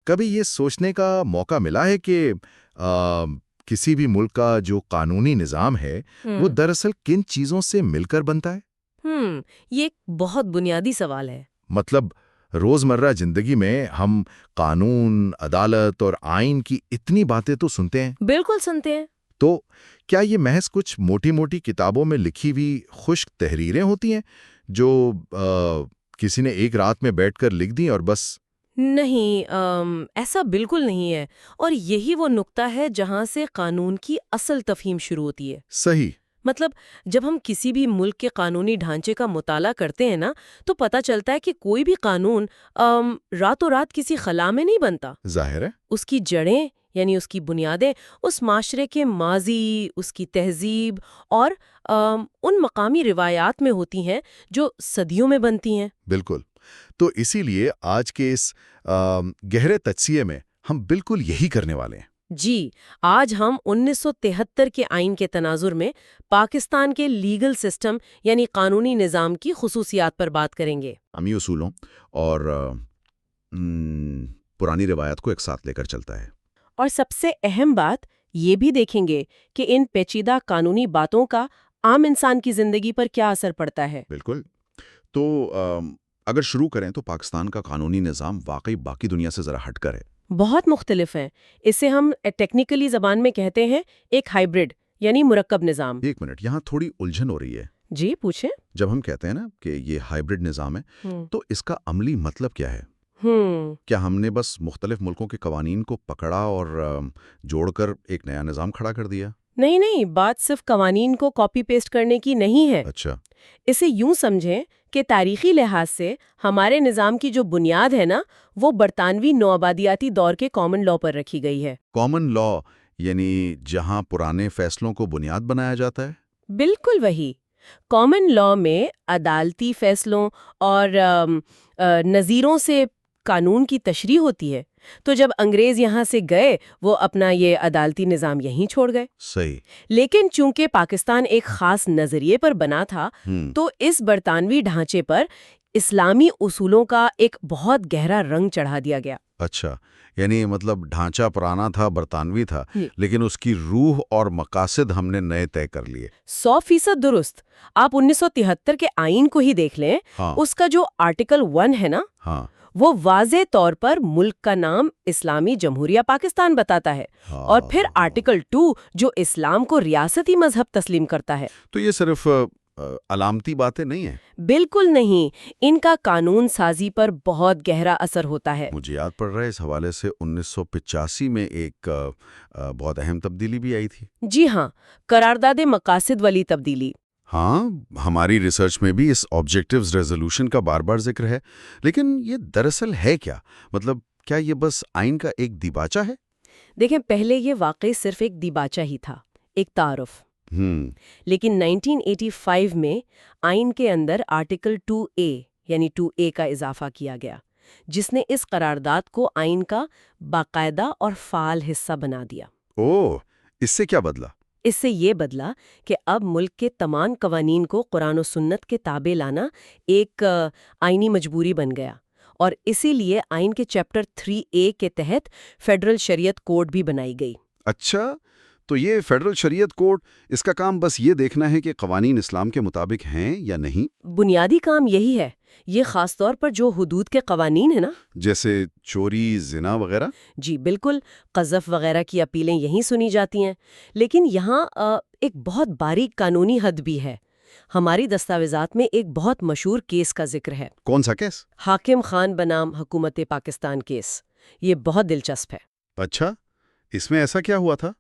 کبھی یہ سوچنے کا موقع ملا ہے کہ کسی بھی ملک کا جو قانونی نظام ہے وہ دراصل کن چیزوں سے مل کر بنتا ہے؟ یہ ایک بہت بنیادی سوال ہے۔ مطلب روزمرہ زندگی میں ہم قانون، عدالت اور آئین کی اتنی باتیں تو سنتے ہیں۔ بالکل سنتے ہیں۔ تو کیا یہ محض کچھ موٹی موٹی کتابوں میں لکھی ہوئی خشک تحریریں ہوتی ہیں جو کسی نے ایک رات میں بیٹھ کر لکھ دیں اور بس؟ نہیں، ایسا بالکل نہیں ہے، اور یہی وہ نقطہ ہے جہاں سے قانون کی اصل تفہیم شروع ہوتی ہے۔ صحیح۔ مطلب جب ہم کسی بھی ملک کے قانونی ڈھانچے کا مطالعہ کرتے ہیں نا، تو پتہ چلتا ہے کہ کوئی بھی قانون راتوں رات کسی خلا میں نہیں بنتا۔ ظاہر ہے۔ اس کی جڑیں یعنی اس کی بنیادیں اس معاشرے کے ماضی، اس کی تہذیب اور ان مقامی روایات میں ہوتی ہیں جو صدیوں میں بنتی ہیں۔ بالکل۔ تو اسی لیے آج کے اس گہرے تجزیے میں ہم بالکل یہی کرنے والے ہیں۔ جی، آج ہم 1973 کے آئین کے تناظر میں پاکستان کے لیگل سسٹم یعنی قانونی نظام کی خصوصیات پر بات کریں گے۔ عوامی اصولوں اور پرانی روایات کو ایک ساتھ لے کر چلتا ہے۔ اور سب سے اہم بات یہ بھی دیکھیں گے کہ ان پیچیدہ قانونی باتوں کا عام انسان کی زندگی پر کیا اثر پڑتا ہے۔ بالکل۔ تو اگر شروع کریں تو پاکستان کا قانونی نظام واقعی باقی دنیا سے ذرا ہٹ کر ہے۔ بہت مختلف ہیں۔ اسے ہم ٹیکنیکلی زبان میں کہتے ہیں ایک ہائبرڈ یعنی مرکب نظام۔ ایک منٹ، یہاں تھوڑی الجھن ہو رہی ہے۔ جی پوچھیں۔ جب ہم کہتے ہیں نا کہ یہ ہائبرڈ نظام ہے تو اس کا عملی مطلب کیا ہے؟ کیا ہم نے بس مختلف ملکوں کے قوانین کو پکڑا اور جوڑ کر ایک نیا نظام کھڑا کر دیا؟ نہیں، بات صرف قوانین کو کاپی پیسٹ کرنے کی نہیں ہے۔ اچھا۔ اسے یوں سمجھیں کہ تاریخی لحاظ سے ہمارے نظام کی جو بنیاد ہے نا، وہ برطانوی نوآبادیاتی دور کے کامن لاء پر رکھی گئی ہے۔ کامن لاء یعنی جہاں پرانے فیصلوں کو بنیاد بنایا جاتا ہے؟ بالکل وہی۔ کامن لاء میں عدالتی فیصلوں اور نظیروں سے قانون کی تشریح ہوتی ہے۔ تو جب انگریز یہاں سے گئے وہ اپنا یہ عدالتی نظام یہیں چھوڑ گئے۔ صحیح۔ لیکن چونکہ پاکستان ایک خاص نظریے پر بنا تھا تو اس برطانوی ڈھانچے پر اسلامی اصولوں کا ایک بہت گہرا رنگ چڑھا دیا گیا۔ اچھا، یعنی مطلب ڈھانچہ پرانا تھا، برطانوی تھا، لیکن اس کی روح اور مقاصد ہم نے نئے طے کر لیے۔ 100% درست۔ آپ 1973 کے آئین کو ہی دیکھ لیں، اس کا جو آرٹیکل 1 ہے نا، وہ واضح طور پر ملک کا نام اسلامی جمہوریہ پاکستان بتاتا ہے، اور پھر آرٹیکل 2 جو اسلام کو ریاستی مذہب تسلیم کرتا ہے۔ تو یہ صرف علامتی باتیں نہیں ہیں؟ بالکل نہیں، ان کا قانون سازی پر بہت گہرا اثر ہوتا ہے۔ مجھے یاد پڑ رہا ہے اس حوالے سے 1985 میں ایک بہت اہم تبدیلی بھی آئی تھی۔ جی ہاں، قرارداد مقاصد والی تبدیلی۔ ہاں، ہماری ریسرچ میں بھی اس آبجیکٹیوز ریزولوشن کا بار بار ذکر ہے، لیکن یہ دراصل ہے کیا؟ مطلب کیا یہ بس آئین کا ایک دیباچہ ہے؟ دیکھیں، پہلے یہ واقعی صرف ایک دیباچہ ہی تھا، ایک تعارف۔ لیکن 1985 میں آئین کے اندر آرٹیکل 2A یعنی 2A کا اضافہ کیا گیا، جس نے اس قرارداد کو آئین کا باقاعدہ اور فعال حصہ بنا دیا۔ اوہ، اس سے کیا بدلا؟ اس سے یہ بدلا کہ اب ملک کے تمام قوانین کو قرآن و سنت کے تابع لانا ایک آئینی مجبوری بن گیا، اور اسی لیے آئین کے چیپٹر 3A کے تحت فیڈرل شریعت کوڈ بھی بنائی گئی۔ اچھا، تو یہ فیڈرل شریعت کوڈ، اس کا کام بس یہ دیکھنا ہے کہ قوانین اسلام کے مطابق ہیں یا نہیں؟ بنیادی کام یہی ہے۔ یہ خاص طور پر جو حدود کے قوانین ہیں نا، جیسے چوری، زنا وغیرہ۔ جی بالکل، قذف وغیرہ کی اپیلیں یہیں سنی جاتی ہیں۔ لیکن یہاں ایک بہت باریک قانونی حد بھی ہے۔ ہماری دستاویزات میں ایک بہت مشہور کیس کا ذکر ہے۔ کون سا کیس؟ حاکم خان بنام حکومت پاکستان کیس۔ یہ بہت دلچسپ ہے۔ اچھا، اس میں ایسا کیا ہوا تھا؟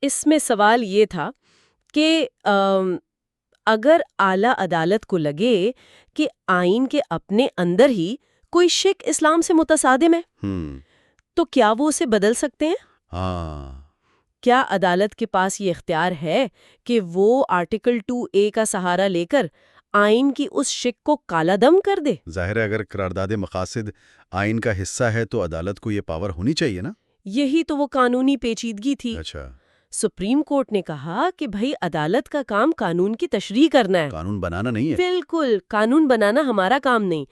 اس میں سوال یہ تھا کہ اگر اعلیٰ عدالت کو لگے کہ آئین کے اپنے اندر ہی کوئی شق اسلام سے متصادم ہے، تو کیا وہ اسے بدل سکتے ہیں؟ کیا عدالت کے پاس یہ اختیار ہے کہ وہ آرٹیکل 2A کا سہارا لے کر آئین کی اس شق کو کالا دم کر دے؟ ظاہر ہے، اگر قرارداد مقاصد آئین کا حصہ ہے تو عدالت کو یہ پاور ہونی چاہیے نا؟ یہی تو وہ قانونی پیچیدگی تھی۔ اچھا۔ سپریم کورٹ نے کہا کہ بھائی عدالت کا کام قانون کی تشریح کرنا ہے، قانون بنانا نہیں ہے۔ بالکل، قانون بنانا ہمارا کام نہیں۔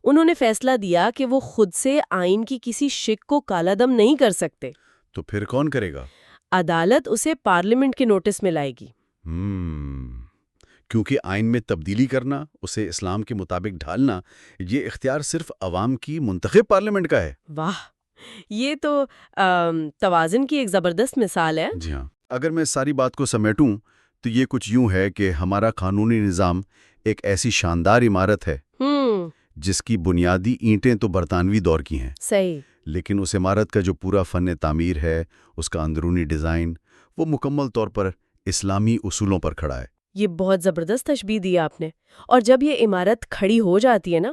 انہوں نے فیصلہ دیا کہ وہ خود سے آئین کی کسی شق کو کالا دم نہیں کر سکتے۔ تو پھر کون کرے گا؟ عدالت اسے پارلیمنٹ کے نوٹس میں لائے گی۔ کیونکہ آئین میں تبدیلی کرنا، اسے اسلام کے مطابق ڈھالنا، یہ اختیار صرف عوام کی منتخب پارلیمنٹ کا ہے۔ واہ، یہ تو توازن کی ایک زبردست مثال ہے۔ جی ہاں، اگر میں ساری بات کو سمیٹوں تو یہ کچھ یوں ہے کہ ہمارا قانونی نظام ایک ایسی شاندار عمارت ہے جس کی بنیادی اینٹیں تو برطانوی دور کی ہیں، صحیح، لیکن اس عمارت کا جو پورا فن تعمیر ہے، اس کا اندرونی ڈیزائن، وہ مکمل طور پر اسلامی اصولوں پر کھڑا ہے۔ یہ بہت زبردست تشبیہ دی آپ نے۔ اور جب یہ عمارت کھڑی ہو جاتی ہے نا،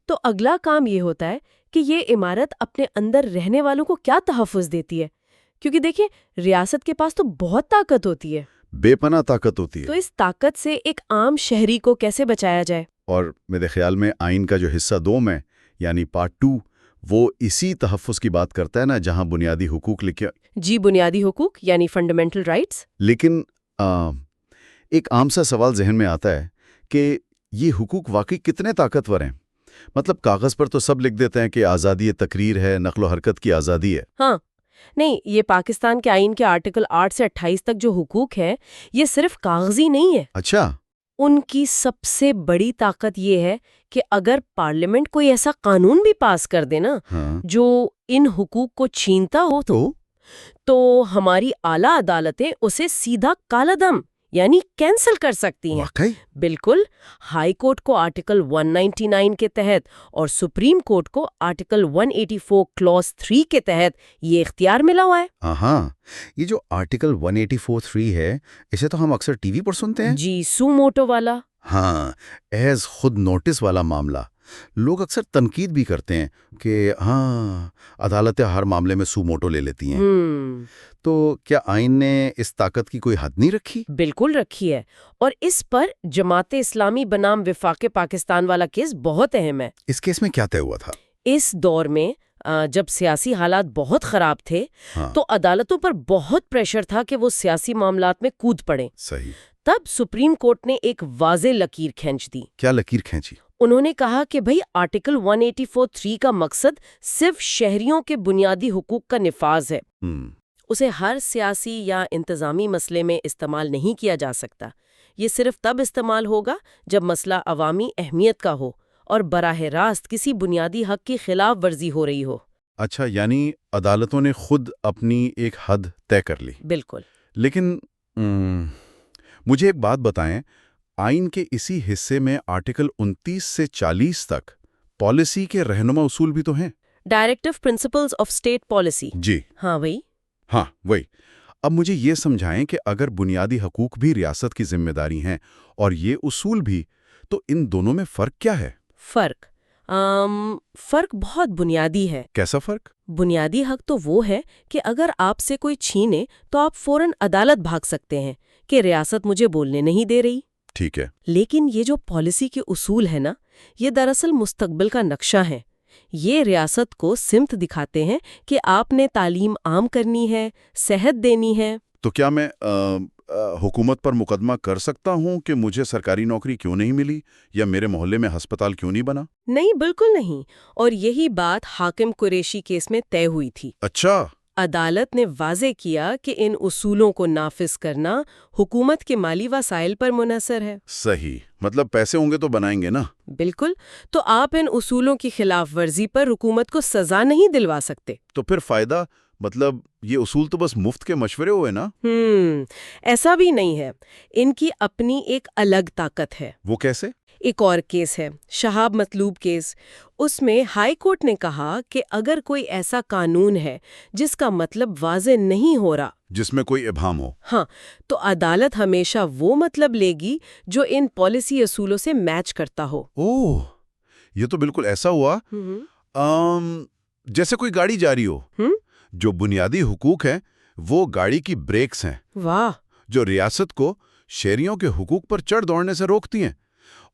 تو اگلا کام یہ ہوتا ہے کہ یہ عمارت اپنے اندر رہنے والوں کو کیا تحفظ دیتی ہے، کیونکہ دیکھیں ریاست کے پاس تو بہت طاقت ہوتی ہے، بے پناہ طاقت ہوتی ہے۔ تو اس طاقت سے ایک عام شہری کو کیسے بچایا جائے؟ اور میرے خیال میں آئین کا جو حصہ 2 میں یعنی پارٹ 2 وہ اسی تحفظ کی بات کرتا ہے نا، جہاں بنیادی حقوق لکھے۔ جی، بنیادی حقوق یعنی فنڈامنٹل رائٹس۔ لیکن ایک عام سا سوال ذہن میں آتا ہے کہ یہ حقوق واقعی کتنے طاقتور ہیں؟ مطلب کاغذ پر تو سب لکھ دیتے ہیں کہ آزادی تقریر ہے، نقل و حرکت کی آزادی ہے۔ ہاں، نہیں، یہ پاکستان کے آئین کے آرٹیکل 8 سے 28 تک جو حقوق ہے، یہ صرف کاغذی نہیں ہے۔ اچھا، ان کی سب سے بڑی طاقت یہ ہے کہ اگر پارلیمنٹ کوئی ایسا قانون بھی پاس کر دے نا جو ان حقوق کو چھینتا ہو تو ہماری اعلیٰ عدالتیں اسے سیدھا کالا دم یعنی کینسل کر سکتی ہیں۔ واقعی؟ بالکل، ہائی کورٹ کو آرٹیکل 199 کے تحت اور سپریم کورٹ کو آرٹیکل 184 کلاس 3 کے تحت یہ اختیار ملا ہوا ہے۔ ہاں، یہ جو آرٹیکل 184(3) ہے، اسے تو ہم اکثر ٹی وی پر سنتے ہیں۔ جی، سو موٹو والا۔ ہاں، ایز خود نوٹس والا معاملہ۔ لوگ اکثر تنقید بھی کرتے ہیں کہ عدالتیں ہر معاملے میں سو موٹو لے لیتی ہیں۔ تو کیا آئین نے اس طاقت کی کوئی حد نہیں رکھی؟ بالکل رکھی ہے، اور اس پر جماعت اسلامی بنام وفاق پاکستان والا کیس بہت اہم ہے۔ اس کیس میں کیا طے ہوا تھا؟ اس دور میں جب سیاسی حالات بہت خراب تھے تو عدالتوں پر بہت پریشر تھا کہ وہ سیاسی معاملات میں کود پڑیں۔ صحیح۔ تب سپریم کورٹ نے ایک واضح لکیر کھینچ دی۔ کیا لکیر کھینچی؟ انہوں نے کہا کہ بھئی آرٹیکل 184(3) کا مقصد صرف شہریوں کے بنیادی حقوق کا نفاذ ہے۔ اسے ہر سیاسی یا انتظامی مسئلے میں استعمال نہیں کیا جا سکتا۔ یہ صرف تب استعمال ہوگا جب مسئلہ عوامی اہمیت کا ہو اور براہ راست کسی بنیادی حق کی خلاف ورزی ہو رہی ہو۔ اچھا، یعنی عدالتوں نے خود اپنی ایک حد طے کر لی۔ بالکل۔ لیکن مجھے ایک بات بتائیں، آئین کے اسی حصے میں آرٹیکل 29 سے 40 تک پالیسی کے رہنما اصول بھی تو ہیں۔ Directive principles of state policy. جی ہاں بھائی۔ ہاں وہی۔ اب مجھے یہ سمجھائیں کہ اگر بنیادی حقوق بھی ریاست کی ذمہ داری ہیں اور یہ اصول بھی، تو ان دونوں میں فرق کیا ہے؟ فرق بہت بنیادی ہے۔ کیسا فرق؟ بنیادی حق تو وہ ہے کہ اگر آپ سے کوئی چھینے تو آپ فوراً عدالت بھاگ سکتے ہیں کہ ریاست مجھے بولنے نہیں دے رہی۔ ٹھیک ہے۔ لیکن یہ جو پالیسی کے اصول ہے نا، یہ دراصل مستقبل کا نقشہ ہے۔ یہ ریاست کو سمت دکھاتے ہیں کہ آپ نے تعلیم عام کرنی ہے، صحت دینی ہے۔ تو کیا میں حکومت پر مقدمہ کر سکتا ہوں کہ مجھے سرکاری نوکری کیوں نہیں ملی یا میرے محلے میں ہسپتال کیوں نہیں بنا؟ نہیں، بالکل نہیں۔ اور یہی بات حاکم قریشی کیس میں طے ہوئی تھی۔ اچھا۔ عدالت نے واضح کیا کہ ان اصولوں کو نافذ کرنا حکومت کے مالی وسائل پر منحصر ہے۔ صحیح، مطلب پیسے ہوں گے تو بنائیں گے نا۔ بالکل۔ تو آپ ان اصولوں کی خلاف ورزی پر حکومت کو سزا نہیں دلوا سکتے۔ تو پھر فائدہ؟ مطلب یہ اصول تو بس مفت کے مشورے ہوئے نا؟ ایسا بھی نہیں ہے، ان کی اپنی ایک الگ طاقت ہے۔ وہ کیسے؟ ایک اور کیس ہے، شہاب مطلوب کیس۔ اس میں ہائی کورٹ نے کہا کہ اگر کوئی ایسا قانون ہے جس کا مطلب واضح نہیں ہو رہا، جس میں کوئی ابہام ہو، تو عدالت ہمیشہ وہ مطلب لے گی جو ان پالیسی اصولوں سے میچ کرتا ہو۔ اوہ، یہ تو بالکل ایسا ہوا جیسے کوئی گاڑی جاری ہو۔ جو بنیادی حقوق ہیں وہ گاڑی کی بریکس ہیں۔ واہ۔ جو ریاست کو شہریوں کے حقوق پر چڑھ دوڑنے سے روکتی ہیں،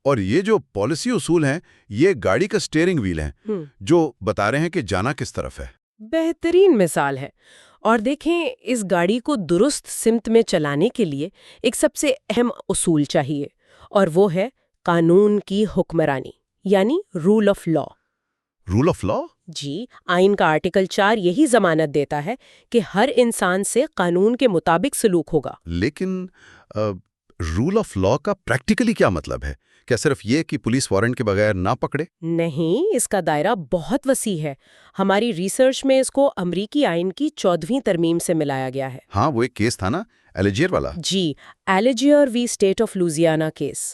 اور یہ جو پالیسی اصول ہیں یہ گاڑی کا سٹیئرنگ ویل ہیں جو بتا رہے ہیں کہ جانا کس طرف ہے۔ بہترین مثال ہے۔ اور دیکھیں اس گاڑی کو درست سمت میں چلانے کے لیے ایک سب سے اہم اصول چاہیے، اور وہ ہے قانون کی حکمرانی، یعنی rule of law. Rule of law? جی، آئین کا آرٹیکل 4 یہی ضمانت دیتا ہے کہ ہر انسان سے قانون کے مطابق سلوک ہوگا۔ لیکن رول آف لا کا پریکٹیکلی کیا مطلب ہے؟ کیا صرف یہ کہ پولیس وارنٹ کے بغیر نہ پکڑے؟ نہیں، اس کا دائرہ بہت وسیع ہے۔ ہماری ریسرچ میں اس کو امریکی آئین کی 14ویں ترمیم سے ملایا گیا ہے۔ ہاں، وہ ایک کیس تھا نا، ایلیجیر والا؟ جی، ایلیجیر وی اسٹیٹ آف لوزیانا کیس۔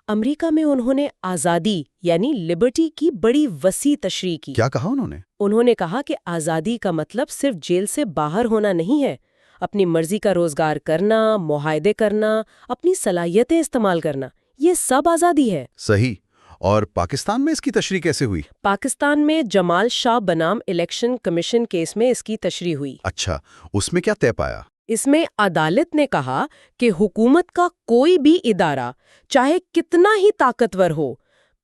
امریکہ میں انہوں نے آزادی یعنی لبرٹی کی بڑی وسیع تشریح کی۔ کیا کہا انہوں نے؟ انہوں نے کہا کہ آزادی کا مطلب صرف جیل سے باہر ہونا نہیں ہے، اپنی مرضی کا روزگار کرنا، معاہدے کرنا، اپنی صلاحیتیں استعمال کرنا، یہ سب آزادی ہے۔ صحیح۔ اور پاکستان میں اس کی تشریح کیسے ہوئی؟ پاکستان میں جمال شاہ بنام الیکشن کمیشن کیس میں اس کی تشریح ہوئی۔ اچھا، اس میں کیا طے پایا؟ اس میں عدالت نے کہا کہ حکومت کا کوئی بھی ادارہ چاہے کتنا ہی طاقتور ہو،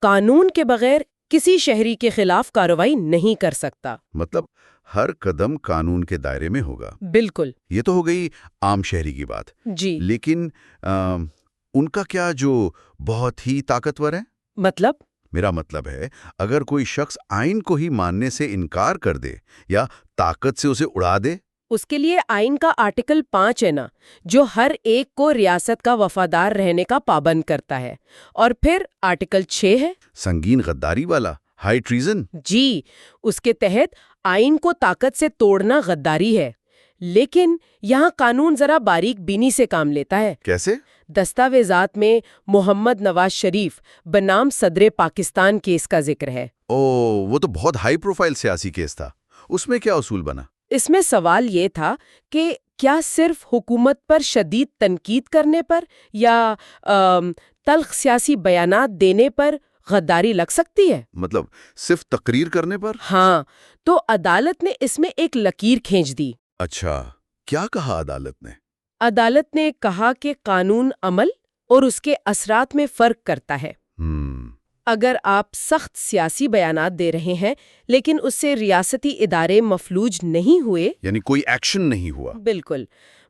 قانون کے بغیر کسی شہری کے خلاف کارروائی نہیں کر سکتا۔ مطلب ہر قدم قانون کے دائرے میں ہوگا۔ بالکل۔ یہ تو ہو گئی عام شہری کی بات۔ جی، لیکن ان کا کیا جو بہت ہی طاقتور ہے؟ مطلب؟ میرا مطلب ہے اگر کوئی شخص آئین کو ہی ماننے سے انکار کر دے یا طاقت سے اسے اڑا دے۔ اس کے لیے آئین کا آرٹیکل 5 ہے نا، جو ہر ایک کو ریاست کا وفادار رہنے کا پابند کرتا ہے، اور پھر آرٹیکل 6 ہے سنگین غداری والا، ہائی ٹریزن۔ جی، اس کے تحت آئین کو طاقت سے توڑنا غداری ہے۔ لیکن یہاں قانون ذرا باریک بینی سے کام لیتا ہے۔ کیسے؟ دستاویزات میں محمد نواز شریف بنام صدر پاکستان کیس کا ذکر ہے۔ وہ تو بہت ہائی پروفائل سیاسی کیس تھا۔ اس میں کیا اصول بنا؟ اس میں سوال یہ تھا کہ کیا صرف حکومت پر شدید تنقید کرنے پر یا تلخ سیاسی بیانات دینے پر غداری لگ سکتی ہے؟ مطلب صرف تقریر کرنے پر؟ ہاں، تو عدالت نے اس میں ایک لکیر کھینچ دی۔ اچھا، کیا کہا عدالت نے؟ عدالت نے کہا کہ قانون عمل اور اس کے اثرات میں فرق کرتا ہے۔ اگر آپ سخت سیاسی بیانات دے رہے ہیں لیکن اس سے ریاستی ادارے مفلوج نہیں ہوئے، یعنی کوئی ایکشن نہیں ہوا۔ بالکل،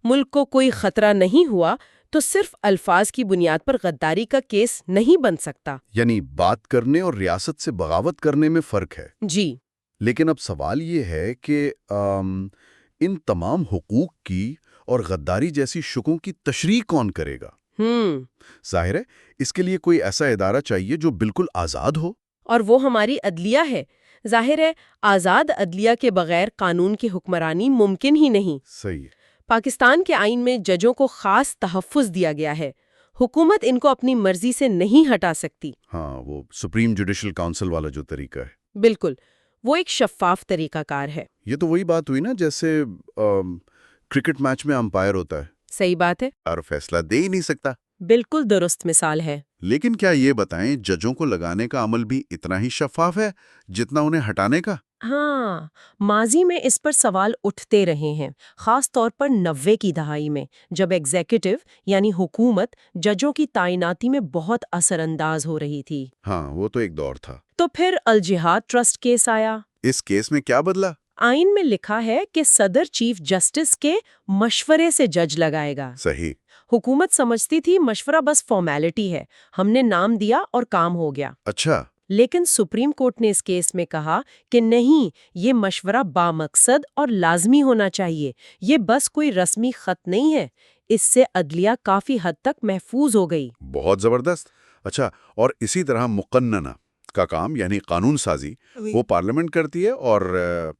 ملک کو کوئی خطرہ نہیں ہوا، تو صرف الفاظ کی بنیاد پر غداری کا کیس نہیں بن سکتا۔ یعنی بات کرنے اور ریاست سے بغاوت کرنے میں فرق ہے۔ جی، لیکن اب سوال یہ ہے کہ ان تمام حقوق کی اور غداری جیسی شکوں کی تشریح کون کرے گا؟ ظاہر ہے اس کے لیے کوئی ایسا ادارہ چاہیے جو بالکل آزاد ہو، اور وہ ہماری عدلیہ ہے۔ ظاہر ہے آزاد عدلیہ کے بغیر قانون کی حکمرانی ممکن ہی نہیں۔ صحیح ہے۔ پاکستان کے آئین میں ججوں کو خاص تحفظ دیا گیا ہے، حکومت ان کو اپنی مرضی سے نہیں ہٹا سکتی۔ ہاں، وہ سپریم جوڈیشل کونسل والا جو طریقہ ہے۔ بالکل، وہ ایک شفاف طریقہ کار ہے۔ یہ تو وہی بات ہوئی نا جیسے کرکٹ میچ میں امپائر ہوتا ہے صحیح بات ہے، اور فیصلہ دے ہی نہیں سکتا۔ بالکل درست مثال ہے۔ لیکن کیا یہ بتائیں ججوں کو لگانے کا عمل بھی اتنا ہی شفاف ہے جتنا انہیں ہٹانے کا؟ ہاں، ماضی میں اس پر سوال اٹھتے رہے ہیں، خاص طور پر 90 کی دہائی میں، جب ایگزیکٹو یعنی حکومت ججوں کی تعیناتی میں بہت اثر انداز ہو رہی تھی۔ ہاں، وہ تو ایک دور تھا۔ تو پھر الجہاد ٹرسٹ کیس آیا۔ اس کیس میں کیا بدلا؟ آئین میں لکھا ہے کہ صدر چیف جسٹس کے مشورے سے جج لگائے گا۔ صحیح۔ حکومت سمجھتی تھی مشورہ بس فارمیلٹی ہے، ہم نے نام دیا اور کام ہو گیا۔ اچھا۔ لیکن سپریم کورٹ نے اس کیس میں کہا کہ نہیں، یہ مشورہ بامقصد اور لازمی ہونا چاہیے، یہ بس کوئی رسمی خط نہیں ہے۔ اس سے عدلیہ کافی حد تک محفوظ ہو گئی۔ بہت زبردست۔ اچھا، اور اسی طرح مقننہ کا کام یعنی قانون سازی وہ پارلیمنٹ کرتی ہے اور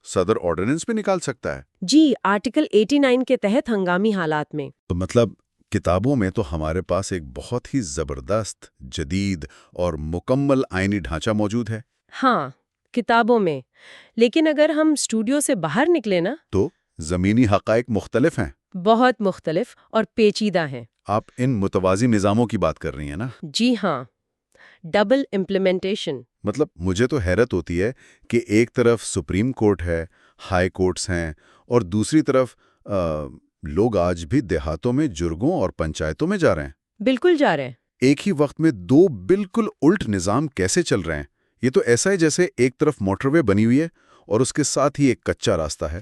صدر آرڈیننس بھی نکال سکتا ہے۔ جی، آرٹیکل 89 کے تحت ہنگامی حالات میں۔ تو مطلب کتابوں میں تو ہمارے پاس ایک بہت ہی زبردست، جدید اور مکمل آئینی ڈھانچہ موجود ہے۔ ہاں، کتابوں میں، لیکن اگر ہم اسٹوڈیو سے باہر نکلے نا تو زمینی حقائق مختلف ہیں، بہت مختلف اور پیچیدہ ہیں۔ آپ ان متوازی نظاموں کی بات کر رہی ہیں نا؟ جی ہاں، ڈبل امپلیمنٹیشن۔ مطلب مجھے تو حیرت ہوتی ہے کہ ایک طرف سپریم کورٹ ہے، ہائی کورٹس ہیں، اور دوسری طرف لوگ آج بھی دیہاتوں میں جرگوں اور پنچایتوں میں جا رہے ہیں۔ بالکل جا رہے ہیں۔ ایک ہی وقت میں دو بالکل الٹ نظام کیسے چل رہے ہیں؟ یہ تو ایسا ہے جیسے ایک طرف موٹر وے بنی ہوئی ہے اور اس کے ساتھ ہی ایک کچا راستہ ہے،